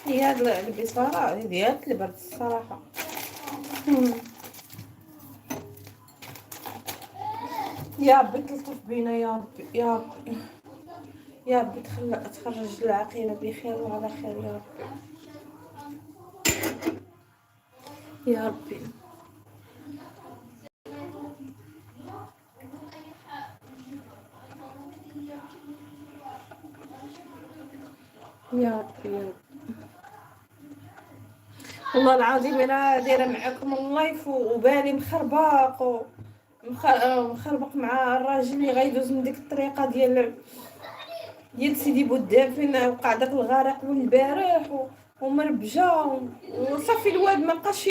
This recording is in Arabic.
هي هاد البصاره ديال البرد الصراحه. مم. يا ربي تلطف بينا، يا ربي يا ربي يا ربي، تخرج العقيله بخير وعلى خير يا ربي يا ربي يا ربي يا ربي. والله العظيم انا دايره معاكم اللايف وبالي مخربق مخربق مع الراجل اللي غيدوز من ديك الطريقه ديال سيدي بودان فين وقع داك الغرق والبارح ومربجه وصافي الواد ما بقاش